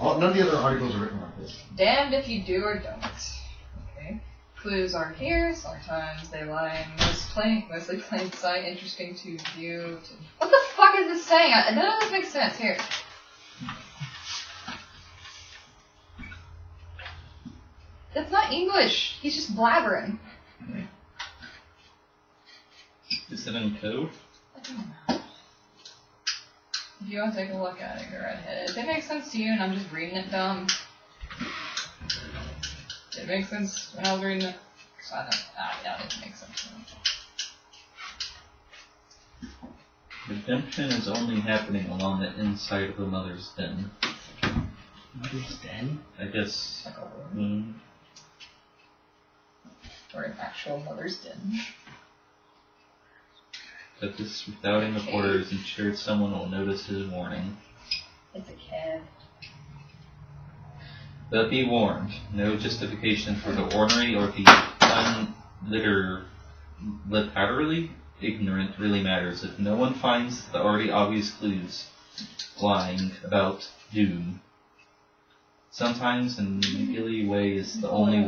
None of the other articles are written like this. Damned if you do or don't. Okay. Clues are here. Sometimes they lie in mostly plain sight, interesting to view. What the fuck is this saying? None of this makes sense. Here. That's not English. He's just blabbering. Is it in code? I don't know. If you want to take a look at it, go right ahead. If it makes sense to you and I'm just reading it dumb, it makes sense when I was reading it. So I doubt it makes sense to me. Redemption is only happening along the inside of the mother's den. Mother's den? I guess. Like a room. Or an actual mother's den. But this without in the quarters ensured someone will notice his warning. It's a cave. But be warned, no justification for the ornery or the literally ignorant really matters if no one finds the already obvious clues lying about doom. Sometimes a niggardly way is the only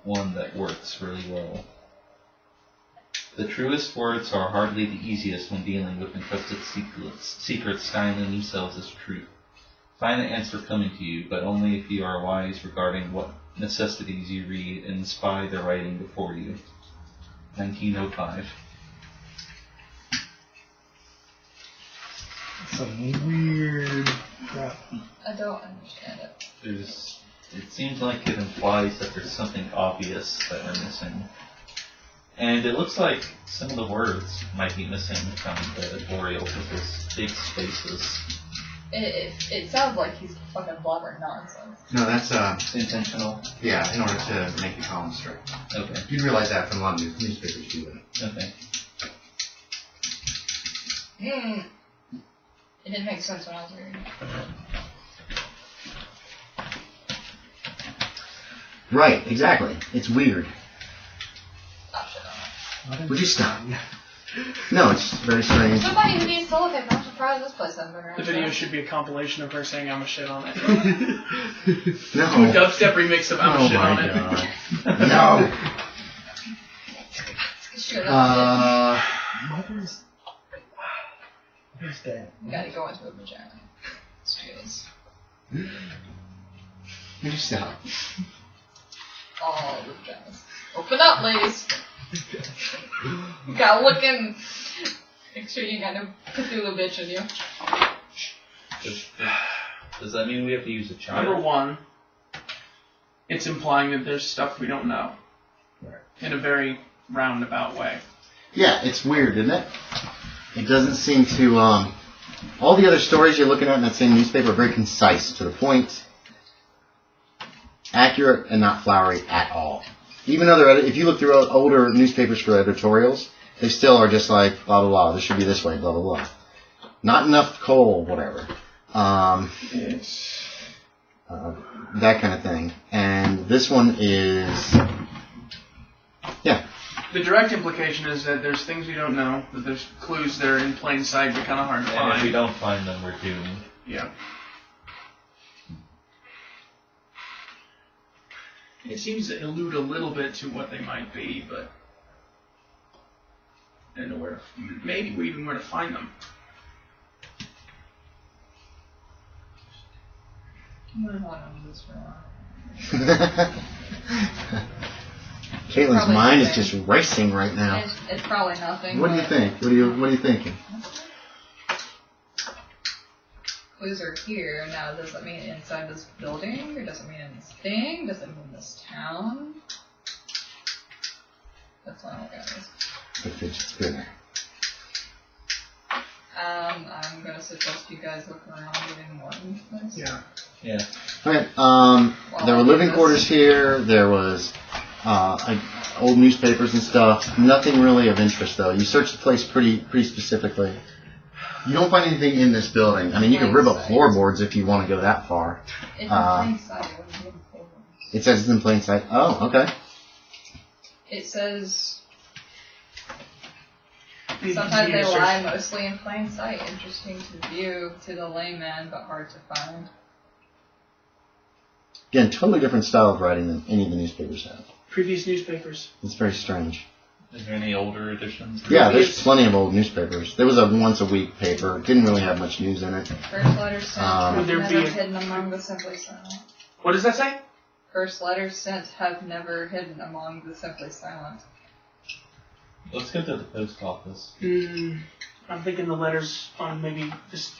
one that works really well. The truest words are hardly the easiest when dealing with encrypted secrets styling themselves as truth. Find the answer coming to you, but only if you are wise regarding what necessities you read and spy the writing before you. 1905. Some weird crap. I don't understand it. It seems like it implies that there's something obvious that we're missing. And it looks like some of the words might be missing from the editorial with his big spaces. It sounds like he's fucking blabbering nonsense. No, that's intentional. Yeah, in order to make the column straight. Okay. You'd realize that from a lot of newspapers do that. Okay. It didn't make sense when I was reading it. Right, exactly. It's weird. Oh, shit on it. Would you stop? No, it's very strange. Somebody who needs toilet paper. I'm surprised this place hasn't been around. The video should be a compilation of her saying I'm a shit on it. No. Do a dubstep remix of I'm a shit on it. God. No. Who's that? You gotta go into a vagina. Let's do this. Would you stop? All the vaginas. Open up, ladies. You gotta look in. Make sure you got no Cthulhu bitch in you. Does that mean we have to use a child? Number one, it's implying that there's stuff we don't know. Right. In a very roundabout way. Yeah, it's weird, isn't it? It doesn't seem to, all the other stories you're looking at in that same newspaper are very concise, to the point, accurate, and not flowery at all. Even if you look through older newspapers for editorials, they still are just like, blah, blah, blah, this should be this way, blah, blah, blah. Not enough coal, whatever. That kind of thing. And this one is, yeah. The direct implication is that there's things we don't know, that there's clues that are in plain sight but kind of hard to find. And if we don't find them, we're doomed. Yeah. It seems to allude a little bit to what they might be, but I don't know maybe even where to find them. Katelyn's mind is just racing right now. It's probably nothing. What do you think? What are you thinking? Clues are here. Now, does that mean inside this building? Or does it mean in this thing? Does it mean this town? That's what I look at this. The fidget spinner. I'm going to suggest you guys look around getting more into this. Yeah. Yeah. Okay. There were living quarters here. There was old newspapers and stuff. Nothing really of interest, though. You searched the place pretty specifically. You don't find anything in this building. I mean, you can rip up floorboards if you want to go that far. It's in plain sight. It says it's in plain sight. Oh, okay. It says Sometimes they lie mostly in plain sight, interesting to view to the layman, but hard to find. Again, totally different style of writing than any of the newspapers have. Previous newspapers. It's very strange. Is there any older editions? Yeah, there's plenty of old newspapers. There was a once-a-week paper. It didn't really have much news in it. First letters sent have Would there never be a- hidden among the simply silent. What does that say? First letters sent have never hidden among the simply silent. Let's go to the post office. I'm thinking the letters on maybe this.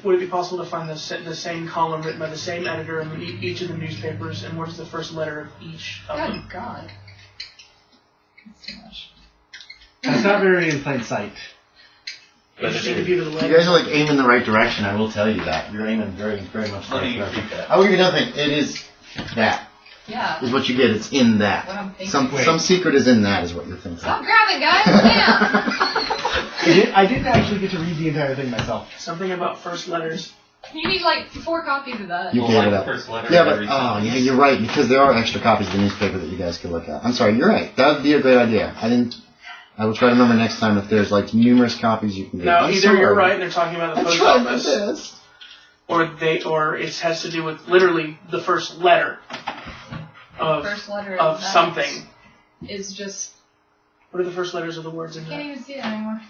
Would it be possible to find the same column written by the same editor in each of the newspapers, and what is the first letter of each of them? Good God. That's too much. It's not very in plain sight. Interesting to view to the You letters. guys are like aiming the right direction, I will tell you that. You're aiming very, very much the Let right me direction. repeat that. I will give you another thing. It is that. Yeah. Is what you get. It's in What that. I'm thinking. Some secret is in that, is what you're thinking. Stop grabbing, guys! Damn! I didn't actually get to read the entire thing myself. Something about first letters. You need like 4 copies of that. You Well, gave like it the up. first letter Yeah, of but every yeah, sentence. you're right, because there are extra copies of the newspaper that you guys could look at. I'm sorry, you're right. That would be a great idea. I will try to remember next time if there's like numerous copies you can get. No, I'm either sorry. you're right and they're talking about the I post tried my office, best. or it has to do with literally the first letter of First letter of that something. is just. What are the first letters of the words in Can't that? even see it anymore.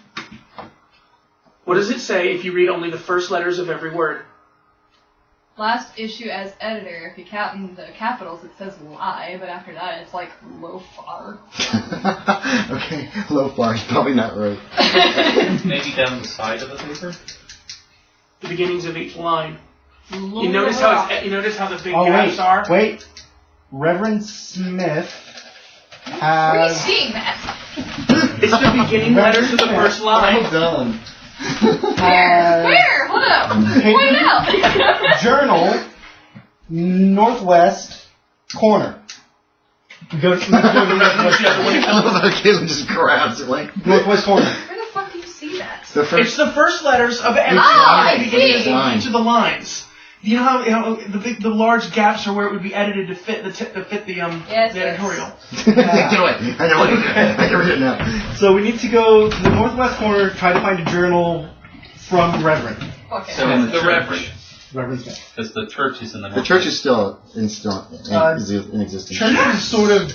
What does it say if you read only the first letters of every word? Last issue as editor, if you count in the capitals, it says lie, but after that, it's like Lofar. Okay, low far is probably not right. Maybe down the side of the paper? The beginnings of each line. You notice how the big Oh, gaps are? wait. Reverend Smith Where are you has... seeing that? It's the beginning letters of the first line. Well done. Where? Hold up. Point it out. Journal, northwest corner. Go to the northwest, I love how Katelyn just grabs it like. northwest corner. Where the fuck do you see that? The It's first. the first letters of every I line, see. beginning of each of the lines. You know how the large gaps are where it would be edited to fit the Yes, the yes. editorial. Do it. I know what I can read it now. So we need to go to the northwest corner, try to find a journal from Reverend. Okay. So in the The church. Reverend. Reverend Smith. Because the church is in the The church is still in existence. Church is sort of,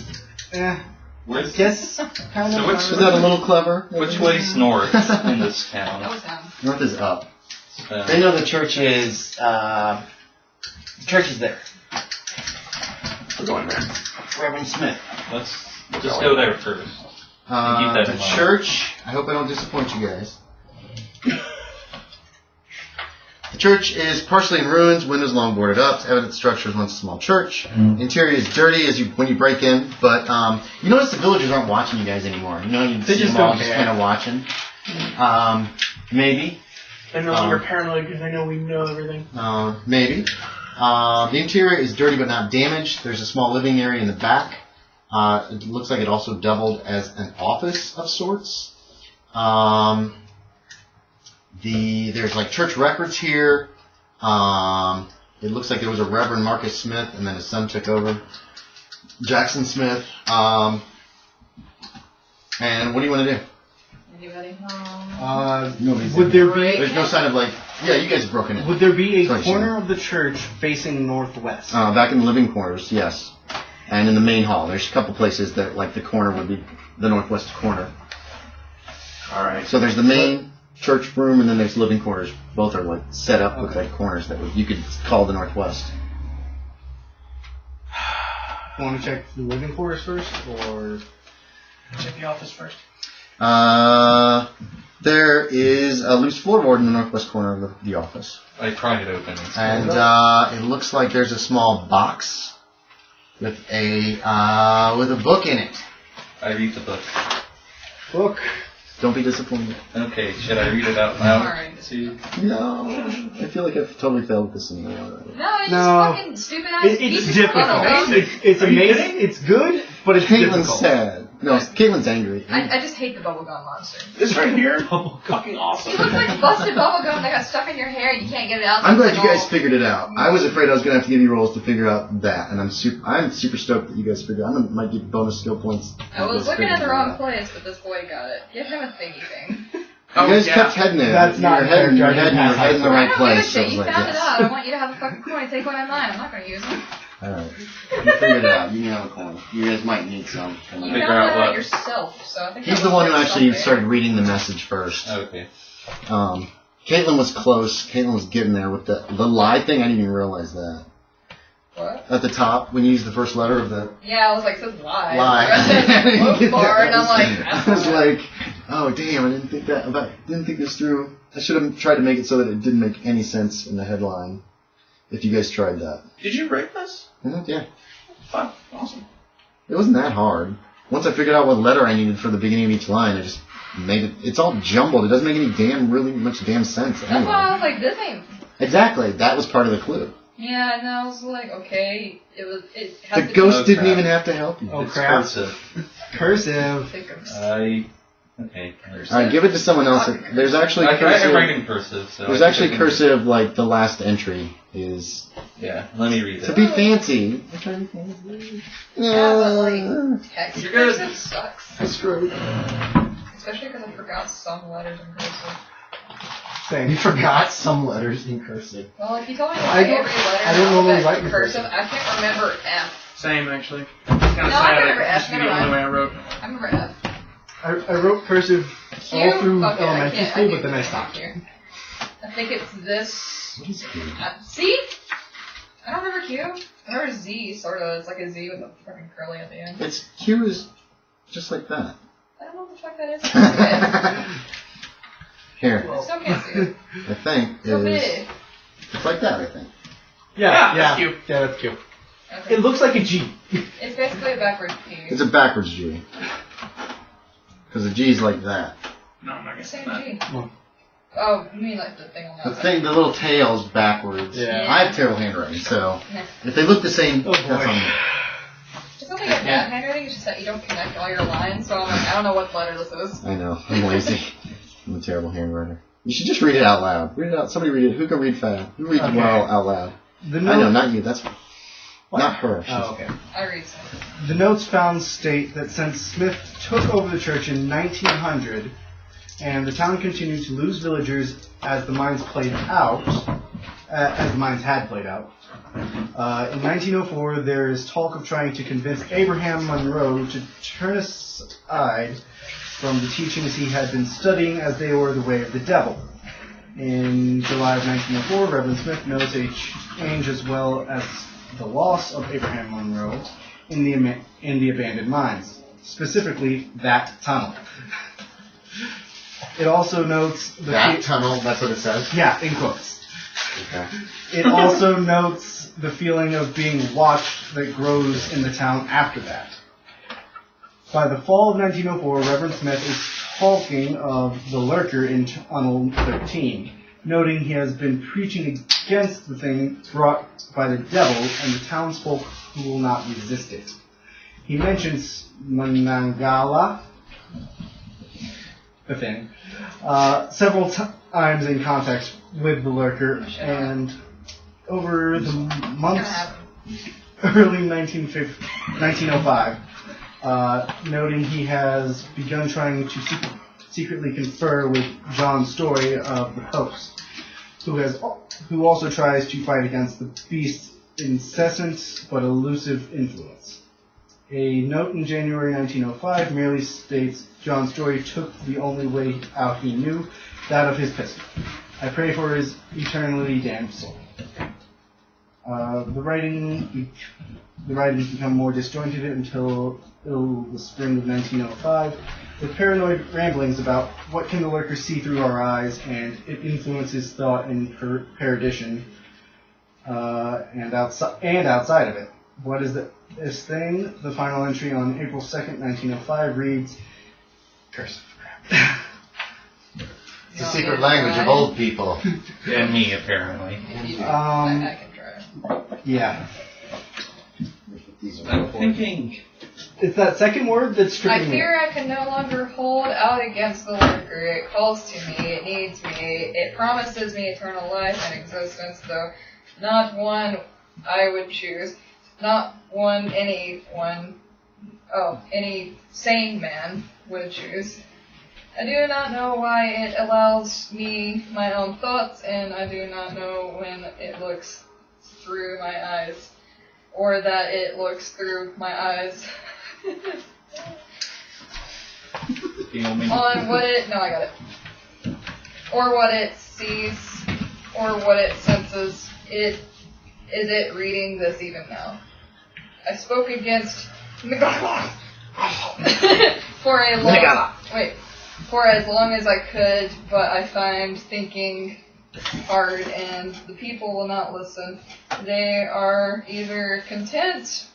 Where's guess, kind So of. which- Is that a little clever? Which way's north in this That town? was down. North is up. They know the church is, the church is there. We're going there. Reverend Smith. Let's just go there first. Keep that The in mind. church. I hope I don't disappoint you guys. The church is partially in ruins, windows long boarded up. It's evident the structure was once a small church. Interior is dirty when you break in, but you notice the villagers aren't watching you guys anymore. You know, you They see just them all don't just care. kind of watching. Maybe. They're no longer paranoid because they know we know everything. Maybe. The interior is dirty but not damaged. There's a small living area in the back. It looks like it also doubled as an office of sorts. There's like church records here. It looks like there was a Reverend Marcus Smith, and then his son took over, Jackson Smith. And what do you want to do? Anybody home? Nobody's Would in there here. be There's no sign of like, yeah, you guys have broken in. would there be a Sorry, corner Shannon. of the church facing northwest? Back in the living quarters, yes. And in the main hall. There's a couple places that, like, the corner would be the northwest corner. Alright. So there's the main church room, and then there's living quarters. Both are, like, set up with, like, corners that you could call the northwest. Want to check the living quarters first, or Check the office first. There is a loose floorboard in the northwest corner of the office. I tried it open. It's And it looks like there's a small box with a book in it. I read the book. book? Don't be disappointed. Okay, should I read it out loud? Alright. To No, I feel like I've totally failed this in the already. No, it's No. just fucking stupid ass It's piece of difficult. funnel. It's Are you amazing. kidding? It's good, but it's Caitlin's difficult. sad. No, Katelyn's angry. I just hate the bubblegum monster. This right here, fucking awesome. It looks like busted bubblegum that got stuck in your hair and you can't get it out. I'm glad you guys figured it out. I was afraid I was going to have to give you rolls to figure out that, and I'm super stoked that you guys figured it out. I might give bonus skill points. I was looking at the wrong place, but this boy got it. Give him a thingy thing. You guys kept heading there. That's not you're heading in the right place. Shit. You found it out. I want you to have a fucking coin. Take one of mine. I'm not going to use it. Alright. You figured it out. You can have a coin. You guys might need some. You found it out yourself, so I think He's the one who actually started reading the message first. Okay. Katelyn was close. Katelyn was getting there with the lie thing. I didn't even realize that. What? At the top, when you use the first letter of the... Yeah, I was like, this is lie. Lie. And I'm like... I was like, oh damn, I didn't think this through. I should have tried to make it so that it didn't make any sense in the headline. If you guys tried that. Did you write this? Mm-hmm, yeah. Fun. Awesome. It wasn't that hard. Once I figured out what letter I needed for the beginning of each line, I just made it... It's all jumbled. It doesn't make any really much sense anyway. That's why I was like, this ain't... Exactly. That was part of the clue. Yeah, and I was like, okay, it has The to ghost didn't even have to help you. Oh, It's crap. cursive. Cursive. Okay. Alright, give it to someone else. There's actually I cursive. write in cursive. So There's actually cursive, like, the last entry is... Yeah, let me read it. To be fancy. Yeah, but like, text cursive sucks. I screwed. Especially because I forgot some letters in cursive. Same. You forgot some letters in cursive. Well, if you told me to I write don't- every letter I don't normally in write in cursive, cursive. I can't remember F. Same, actually. Kind of No, I sad. remember It F. used to be Never the only mind. way I wrote. I remember F. I wrote cursive Q? all through Fuck it, I elementary can't- school, I but then I can't stopped. Q. I think it's this. What is Q? See? I don't remember Q. I remember Z, sort of. It's like a Z with a fucking curly at the end. It's Q is just like that. I don't know what the fuck that is. I Here, still can't see it. I think So is big. it's like that. I think. Yeah, that's cute. Yeah, that's cute. Okay. It looks like a G. It's basically a backwards P. It's a backwards G. Because the G is like that. No, I'm not gonna say Same that. G. No. Oh, you mean like the thing on The that thing, the little tail's backwards. Yeah. I have terrible handwriting, so Yeah. if they look the same, Oh, that's boy. on me. It's not like a bad handwriting, it's just that you don't connect all your lines, so I'm like, I don't know what letter this is. I know. I'm lazy. I'm a terrible handwriter. You should just read it out loud. Read it out. Somebody read it. Who can read fast? Who reads Okay. well out loud? The I know, note- not you. That's What? not her. She's- Oh, okay. I read something. The notes found state that since Smith took over the church in 1900, and the town continued to lose villagers as the mines played out, as the mines had played out. In 1904, there is talk of trying to convince Abraham Monroe to turn aside from the teachings he had been studying, as they were the way of the devil. In July of 1904, Reverend Smith notes a change as well as the loss of Abraham Monroe in the abandoned mines, specifically that tunnel. It also notes That tunnel. That's what it says. yeah, in quotes. Okay. It also notes the feeling of being watched that grows in the town after that. By the fall of 1904, Reverend Smith is talking of the Lurker in Tunnel 13, noting he has been preaching against the thing brought by the devil and the townsfolk who will not resist it. He mentions Manangala, the thing, several times in context with the Lurker, and over the months, early 1905, noting he has begun trying to secretly confer with John Story of the Post, who also tries to fight against the beast's incessant but elusive influence. A note in January 1905 merely states John Story took the only way out he knew, that of his pistol. I pray for his eternally damned soul. The writings become more disjointed until the spring of 1905, with paranoid ramblings about what can the Lurker see through our eyes, and it influences thought in Perdition, and outside of it. What is this thing? The final entry on April 2nd, 1905 reads, cursive. It's the secret language of old people. And me, apparently. If you do, I can try. Yeah. These are I'm thinking... It's that second word that's I tripping me. fear I can no longer hold out against the lurker. It calls to me, it needs me, it promises me eternal life and existence, though not one I would choose, not one any sane man would choose. I do not know why it allows me my own thoughts, and I do not know when it looks through my eyes, or that it looks through my eyes. On what it, no, I got it. Or what it sees, or what it senses. Is it reading this even now? I spoke against for as long as I could, but I find thinking hard, and the people will not listen. They are either content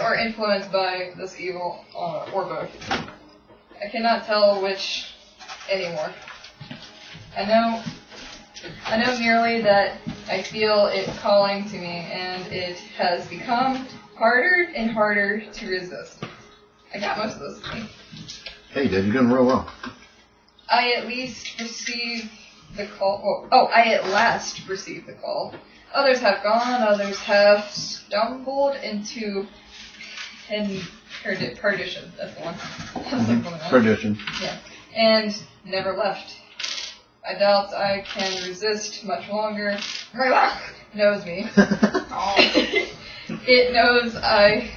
or influenced by this evil, or both. I cannot tell which anymore. I know merely that I feel it calling to me, and it has become harder and harder to resist. I got most of this. Hey, Dad, you're doing real well. I at least receive the call. I at last receive the call. Others have gone, others have stumbled into Perdition. That's the one. Perdition. Yeah. And never left. I doubt I can resist much longer. Knows me. It knows I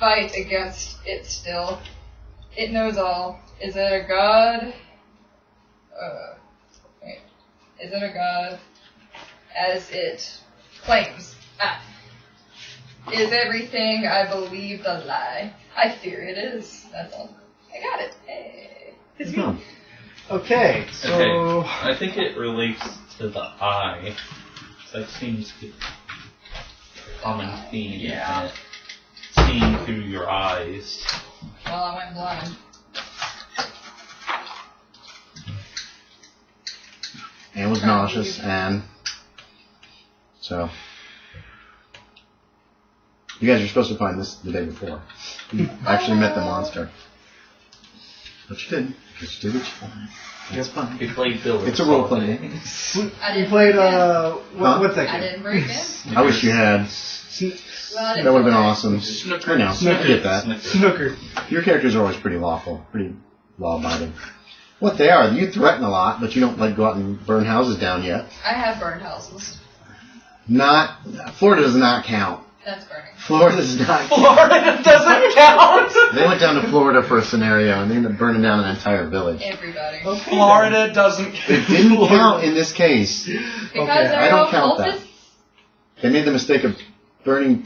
fight against it still. It knows all. Is it a god? Is it a god? As it claims. Is everything I believed a lie? I fear it is. That's all. I got it. Hey. Okay, so... Okay, I think it relates to the eye. That seems to be a common theme. Yeah. Seeing through your eyes. Well, I went blind. Anne was nauseous, and so you guys are supposed to find this the day before. You actually met the monster. But you didn't, because you did what you wanted. That's fine. We played Bill. It's a role play. You played, what's that I game? didn't break in. I wish you had. That would have been awesome. Snooker. I know. I get that. Snooker. Your characters are always pretty lawful, pretty law-abiding. What they are, you threaten a lot, but you don't go out and burn houses down yet. I have burned houses. Florida does not count. That's burning. Florida does not count. Florida doesn't count! They went down to Florida for a scenario, and they ended up burning down an entire village. Everybody. Florida doesn't count. It didn't count in this case. Because Okay, they're I don't all count that. cultists? They made the mistake of burning...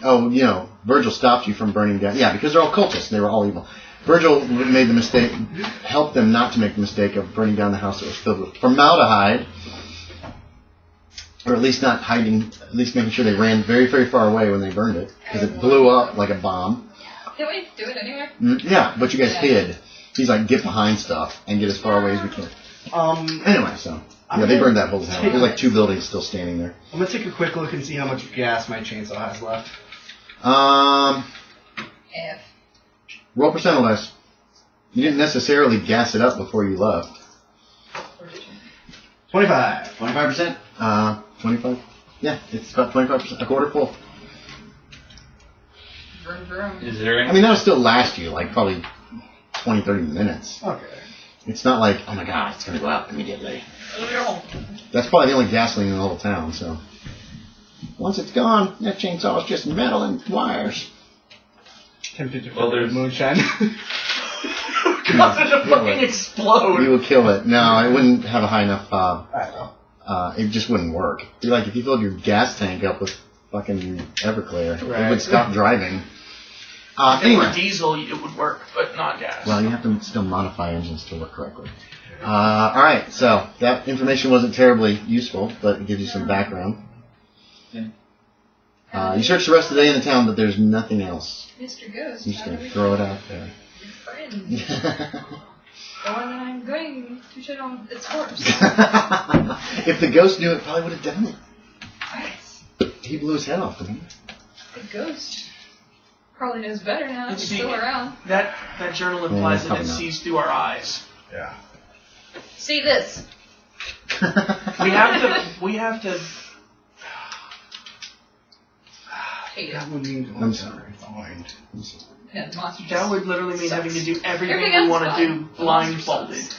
Virgil stopped you from burning down. Yeah, because they're all cultists. They were all evil. Virgil made the mistake, helped them not to make the mistake of burning down the house that was filled with formaldehyde. Or at least not hiding, at least making sure they ran very, very far away when they burned it. Because it blew up like a bomb. Did we do it anyway? Yeah, but you guys hid. He's like, get behind stuff and get as far away as we can. Anyway, so... Yeah, they burned that whole town. There's like 2 buildings still standing there. I'm gonna take a quick look and see how much gas my chainsaw has left. F. Roll percent or less. You didn't necessarily gas it up before you left. 25. 25%? 25? Yeah, it's about 25%. A quarter full. Vroom, vroom. Is there any... I mean, that'll still last you, like, probably 20, 30 minutes. Okay. It's not like, oh my god, it's going to go out immediately. That's probably the only gasoline in the whole town, so. Once it's gone, that chainsaw is just metal and wires. Tempted to there's... moonshine. Cause it to fucking explode. You would kill it. No, it wouldn't have a high enough, I know. it just wouldn't work. Like, if you filled your gas tank up with fucking Everclear, it Right. would stop driving. If it Anyway. were diesel, it would work, but not gas. Well, you have to still modify engines to work correctly. Alright, so that information wasn't terribly useful, but it gives you some background. You search the rest of the day in the town, but there's nothing else. Mr. Ghost. I'm just going to throw it out there. Your friend. The one I'm going to shit on its corpse. If the ghost knew it, probably would have done it. Nice. He blew his head off, didn't he? The ghost. Probably knows better now. Let's He's see. still around. That journal implies that probably it not. sees through our eyes. Yeah. See this. We have to. Hate it. That would mean I'm sorry. Fine. Yeah, the monster That just would literally mean having to do everything Everything we else want is to fine. do blindfolded.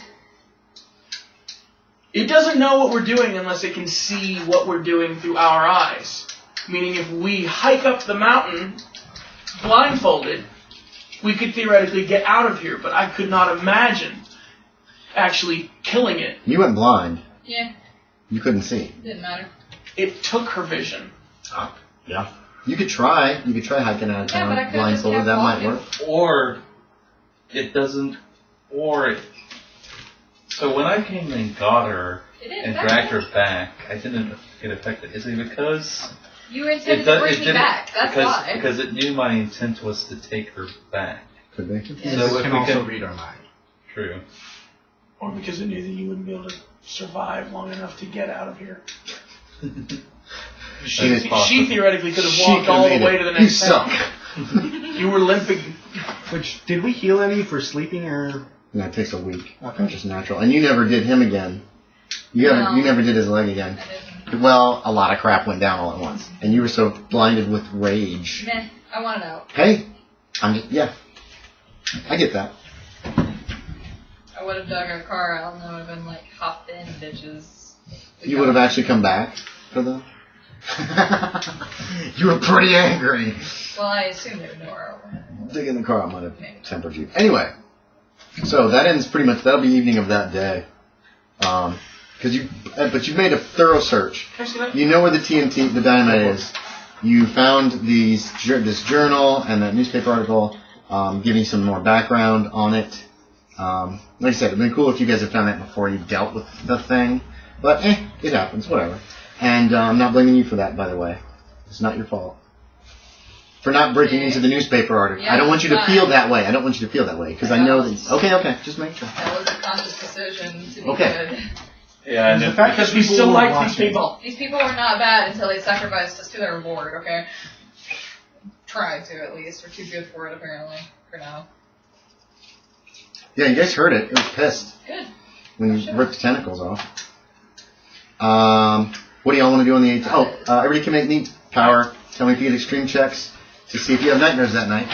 It doesn't know what we're doing unless it can see what we're doing through our eyes. Meaning if we hike up the mountain blindfolded, we could theoretically get out of here, but I could not imagine actually killing it. You went blind. Yeah, You couldn't see. didn't matter. It took her vision. Yeah. You could try. You could try hiking out of Yeah, town but I could've just blindfolded. kept That might walking. work. Or it doesn't. Or so when I came and got her It didn't and matter. dragged her back, I didn't get affected. Is it because You intended to bring me didn't back. That's why. because it knew my intent was to take her back. Could be. Yes. So This if can we also can- read our mind. True. Or because it knew that you wouldn't be able to survive long enough to get out of here. She is She possible. theoretically could have She walked could've all the made way it. to the You next suck. town. You were limping. Which, did we heal any for sleeping or? No, it takes a week. Okay. That's just natural. And you never did him again. No. You never did his leg again. I didn't. Well, a lot of crap went down all at once. And you were so blinded with rage. Meh. I want it out. Hey, yeah. I get that. I would have dug our car out and I would have been like, hop in, bitches. You would have actually come back for the... You were pretty angry. Well, I assume they would know our Digging the car out might have tempered you. Anyway, so that ends pretty much, that'll be evening of that day. But you've made a thorough search. Can I see that? You know where the TNT, the dynamite is. You found this journal and that newspaper article, giving some more background on it. Like I said, it'd been cool if you guys had found that before you dealt with the thing. But, it happens, whatever. And I'm not blaming you for that, by the way. It's not your fault. For not breaking into the newspaper article. Yeah, I don't want you to fine. feel that way. I don't want you to feel that way. Because I know that... Okay, just make sure. That was a conscious decision to be Okay. good. Yeah, The fact Because that we people still were like these watching- people. These people were not bad until they sacrificed us to their board, okay? Tried to, at least. We're too good for it, apparently. For now. Yeah, you guys heard it. It was pissed Good. when you Sure. ripped the tentacles off. What do y'all want to do on the 8th? Everybody can make neat power. Tell me if you get extreme checks to see if you have nightmares that night.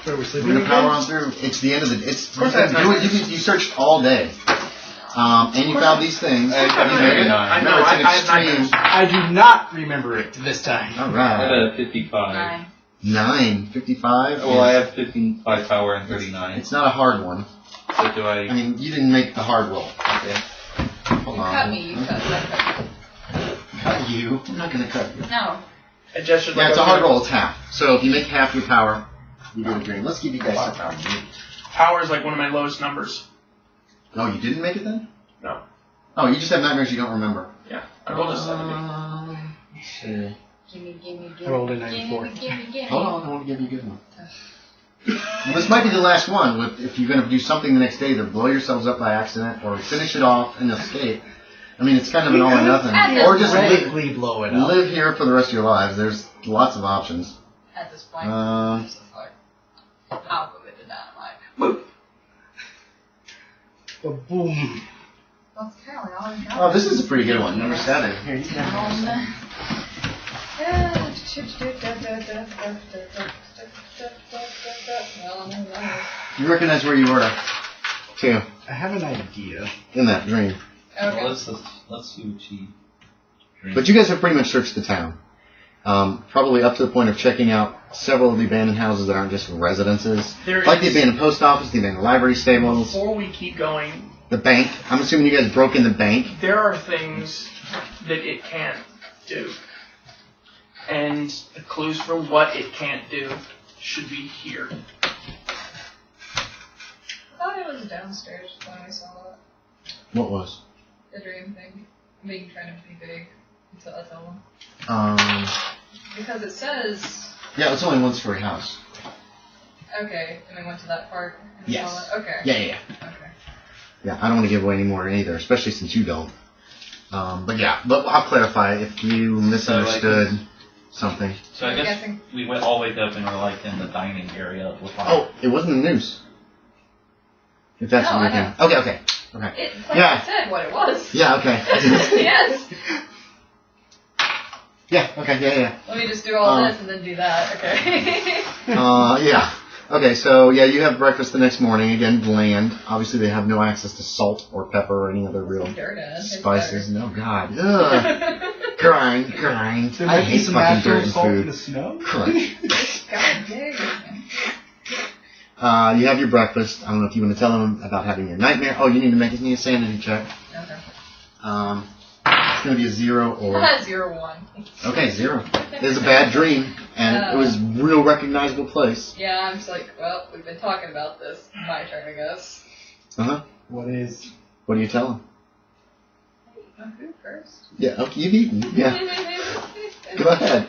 Where we're We're sleeping gonna power again? on through. It's the end of the. It's. Of course I have nightmares. You searched all day, and you found these things. I have You made it. 39. I know, No, it's I an have nightmares. extreme. I do not remember it this time. All I right. had a 55. 9. 9, 55. Well, I have 55 power and 39. It's not a hard one. So do I? I mean, you didn't make the hard roll. Okay. Hold You on. cut me, you cut. Cut you. I'm not gonna cut you. No. I gestured Yeah, like it's I a was hard gonna- roll. It's half. So if you make half your power, you get a green. Let's give you guys some power. Power is like one of my lowest numbers. Oh, you didn't make it then? No. Oh, you just have nightmares you don't remember. Yeah. I rolled a 70. Let's see. Gimme. I rolled a 94. Gimme. Hold on, I want to give you a good one. Well, this might be the last one. If you're going to do something the next day, either blow yourselves up by accident or finish it off and escape. I mean, it's kind of an all or nothing. Or just Radically blow it up. live here for the rest of your lives. There's lots of options. At this point, Um, it's just like, I'll go with the dynamite. Boom. Well, it's kind of like all I got. Oh, this is a pretty good one. Number 7. Here, you can. You recognize where you were, too, I have an idea. in that dream. Well, Okay. let's see what she drinks. But you guys have pretty much searched the town. Probably up to the point of checking out several of the abandoned houses that aren't just residences. There Like the is- abandoned post office, the abandoned library stables, Before we keep going, the bank. I'm assuming you guys broke in the bank. there are things that it can't do. And the clues for what it can't do should be here. I thought it was downstairs when I saw it. What was? The dream thing. Being trying to be big. Until I tell them. Because it says, Yeah, it's only a one-story house. okay, and we went to that part and Yes. saw it. Okay. Yeah. Okay. Yeah, I don't want to give away any more either, especially since you don't. But I'll clarify if you misunderstood. something. So I guess we went all the way up and we're like in the dining area with Oh, it wasn't a noose. If that's No, what you're I know. thinking. Okay. It's like Yeah. I said what it was. Yeah, okay. Yes. Yeah, okay, yeah. Let me just do all this and then do that. Okay. Yeah. Okay, so yeah, you have breakfast the next morning. Again, bland. Obviously, they have no access to salt or pepper or any other real spices. No, God. Ugh. Grind. There I might be hate some fucking natural dirt and salt in food. the snow. Crunch. God dang. You have your breakfast. I don't know if you want to tell them about having your nightmare. Oh, you need to make me a sanity check. Okay. It's going to be a 0 or... 0-1. Okay, 0. It's a bad dream, and it was a real recognizable place. Yeah, I'm just like, well, we've been talking about this. My turn, I guess. Uh-huh. What What do you tell them? Who first? Yeah, okay, you've eaten. Yeah. Go ahead.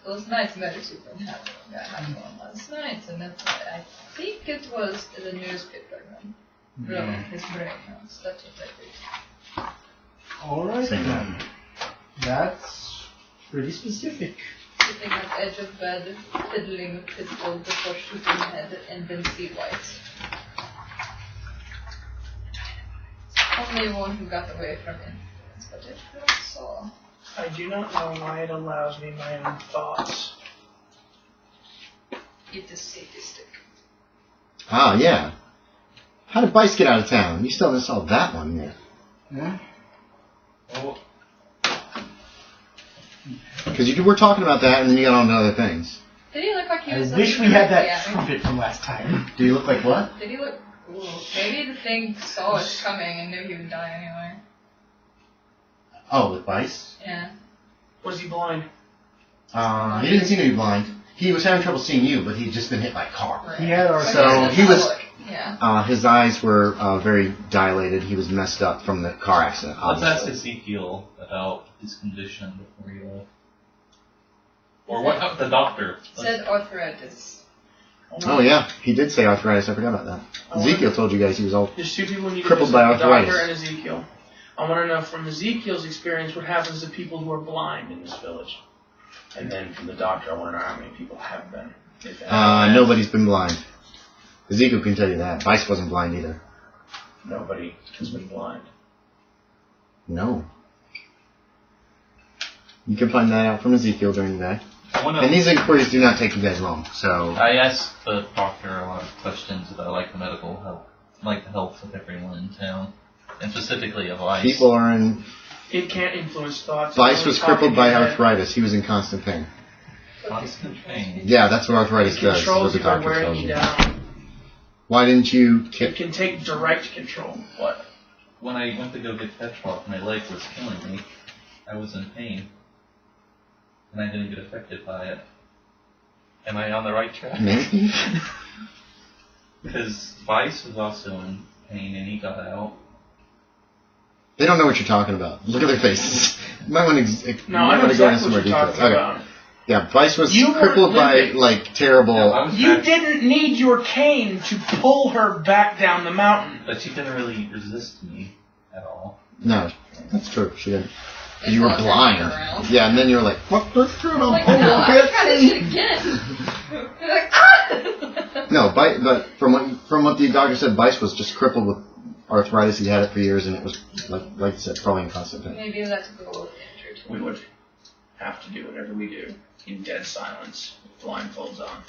Those nights medicine from happening. That happened on last night, and that's I think it was the newspaper. No, his brain house. That's what I think. Alright Same then. That's pretty specific. Sitting at the edge of bed, fiddling with pistol before shooting head, and then see white. Only one who got away from influence, but it was so. I do not know why it allows me my own thoughts. It is sadistic. Ah, yeah. How did Bice get out of town? You still haven't solved that one yet. Yeah? Oh, Because you were talking about that, and then you got on to other things. Did he look like he I was? wish we had that trumpet from last time. Do you look like what? Did he look? Ooh, maybe the thing saw us coming and knew he would die anyway. Oh, with Bice? Yeah. Was he blind? He didn't seem to be blind. He was having trouble seeing you, but he'd just been hit by a car. Right. He had our... So he was... Yeah. His eyes were very dilated. He was messed up from the car accident, let's ask obviously. Ezekiel about his condition before he left. Or what about the doctor? Said arthritis. Oh, yeah. He did say arthritis. I forgot about that. Ezekiel told you guys he was all... There's two people who need Crippled to by visit, the doctor arthritis. and Ezekiel. I want to know from Ezekiel's experience what happens to people who are blind in this village. And then from the doctor, I want to know how many people have been. Nobody's been blind. Ezekiel can tell you that. Bice wasn't blind either. Nobody has been blind. No. You can find that out from Ezekiel during the day. One And of, these inquiries do not take you guys long, so... I asked the doctor a lot of questions about like the medical health, like the health of everyone in town, and specifically of Vice. People are in... It can't influence thoughts. Vice It's was only crippled talking by in your head. arthritis. He was in constant pain. Constant pain. Yeah, that's what arthritis It does, is what controls the you by doctor wearing tells you you. down. Why didn't you It kick... can take direct control. What? When I went to go get Petrov, my leg was killing me. I was in pain. And I didn't get affected by it. Am I on the right track? Maybe? Because Vice was also in pain and he got out. They don't know what you're talking about. Look at their faces. You might want to, No, I know exactly what you're talking about. Yeah, Vice was You were crippled by, limping. like, terrible... No, I was You back, didn't need your cane to pull her back down the mountain. but she didn't really resist me at all. No, that's true. She didn't. It's You were not turning blind. around. Yeah, and then you're like, what the shit? I'm Like, over no, I'm trying to it. shit again. You're like, ah! No, but from what the doctor said, Bice was just crippled with arthritis. He had it for years, and it was, like you said, probably in constant pain. Maybe that's a little injured. We would have to do whatever we do in dead silence with blindfolds on.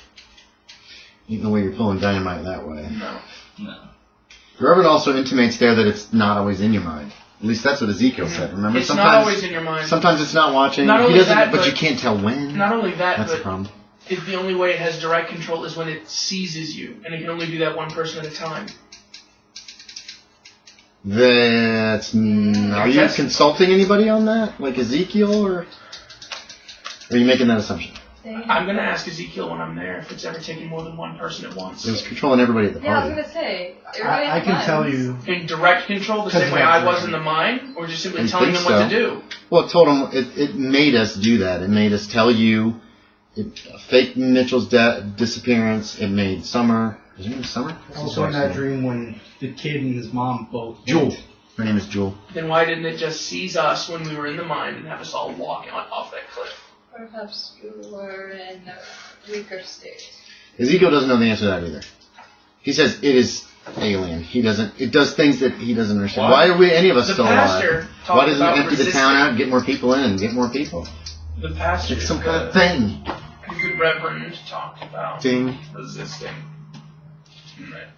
Ain't no way you're pulling dynamite that way. No. No. Reverend also intimates there that it's not always in your mind. At least that's what Ezekiel said. Remember, It's not always in your mind. Sometimes it's not watching. Not He only doesn't, that, but you but- can't tell when. Not only that, That's the but problem. the only way it has direct control is when it seizes you, and it can only do that one person at a time. That's. Are you Yes. consulting anybody on that, like Ezekiel, or are you making that assumption? I'm going to ask Ezekiel when I'm there if it's ever taken more than one person at once. It was controlling everybody at the Yeah, I was party. gonna say. everybody I has can minds. tell you... In direct control, the same way I was in the mine, or just simply I telling them think what to so. do? Well, it told him it made us do that. It made us tell you. It faked Mitchell's disappearance. It made Summer. Was her name Summer? Also in that dream when the kid and his mom both... Jewel. Her name is Jewel. Then why didn't it just seize us when we were in the mine and have us all walk off that cliff? Perhaps you were in a weaker state. Ezekiel doesn't know the answer to that either. He says it is alien. It does things that he doesn't understand. Why are any of us The still pastor alive? talked Why doesn't about it empty the resisting. town out and get more people in and get more people? The pastor, It's some kind of thing. the good reverend, talked about Thing. resisting. And that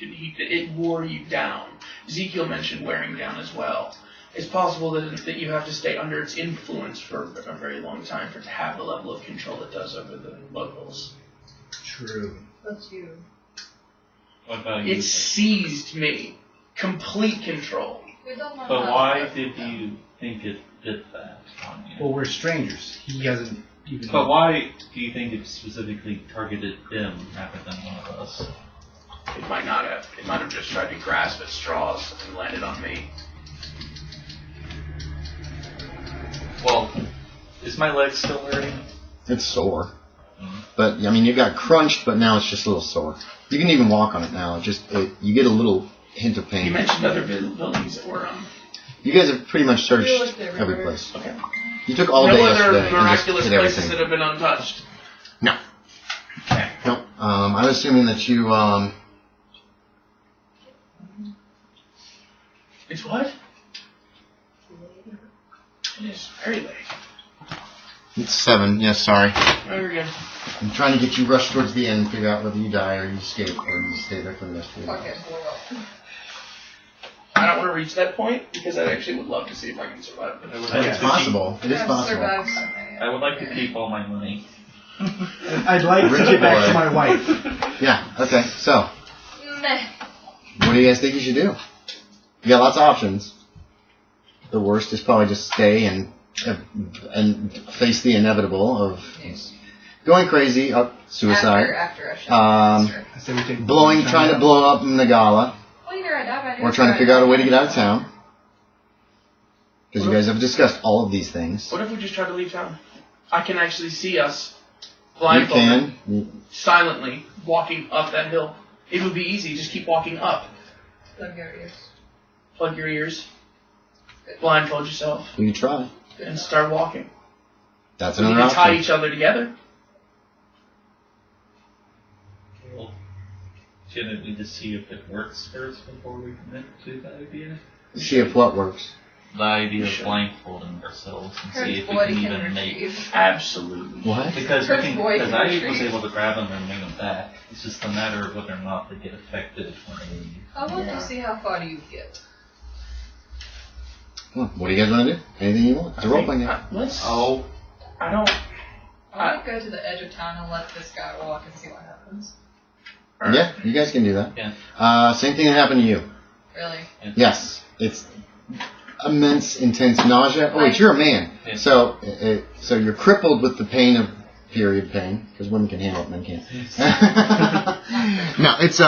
it wore you down. Ezekiel mentioned wearing down as well. It's possible that you have to stay under its influence for a very long time for it to have the level of control it does over the locals. True. But you. What about you? It seized me. Complete control. We don't know But how why it did you think it did that on you? Well, we're strangers. He hasn't even. But why do you think it specifically targeted him rather than one of us? It might not have. It might have just tried to grasp at straws and landed on me. Well, is my leg still hurting? It's sore. But, I mean, you got crunched, but now it's just a little sore. You can even walk on it now. You get a little hint of pain. You mentioned other buildings that were You guys have pretty much searched We looked everywhere. every place. okay. You took all No day other yesterday and just miraculous hit places everything. that have been untouched. No. Okay. No. I'm assuming that you, It's what? It is very late. It's 7. Yes, sorry. Very good. I'm trying to get you rushed towards the end and figure out whether you die or you escape or you stay there for the rest of your Okay, life. blow up. I don't want to reach that point because I actually would love to see if I can survive I would this. like It's to possible. It is Yeah, possible. survive something. I would like to keep all my money. I'd like to Rich get back boy. to my wife. Yeah, okay. So, Meh. what do you guys think you should do? You got lots of options. The worst is probably just stay and face the inevitable of going crazy, suicide, After a shot. I say we take trying to blow up Nagala, Well, you're right. or trying to figure out a way to get out of town. Because you guys have discussed all of these things. What if we just try to leave town? I can actually see us You blindfolded, can. silently walking up that hill. It would be easy. Just keep walking up. Plug your ears. Plug your ears. Blindfold yourself You can try. and start walking. That's We another can tie option. each other together. Well, shouldn't we just see if it works first before we commit to the idea? See if what works. The idea of Sure. blindfolding ourselves and see if we Bloody can can even make. retrieve. Absolutely. What? Because First boy can I retrieve. was able to grab them and bring them back. It's just a matter of whether or not they get affected when they leave. I want to see how far do you get. Well, what do you guys want to do? Anything you want? It's a role playing game. Let's. Oh, I don't. I might go to the edge of town and let this guy walk and see what happens. Yeah, you guys can do that. Yeah. Same thing that happened to you. Really? Yes, it's immense, intense nausea. Oh wait, you're a man, Yeah. so you're crippled with the pain of period pain because women can handle it, men can't. No, it's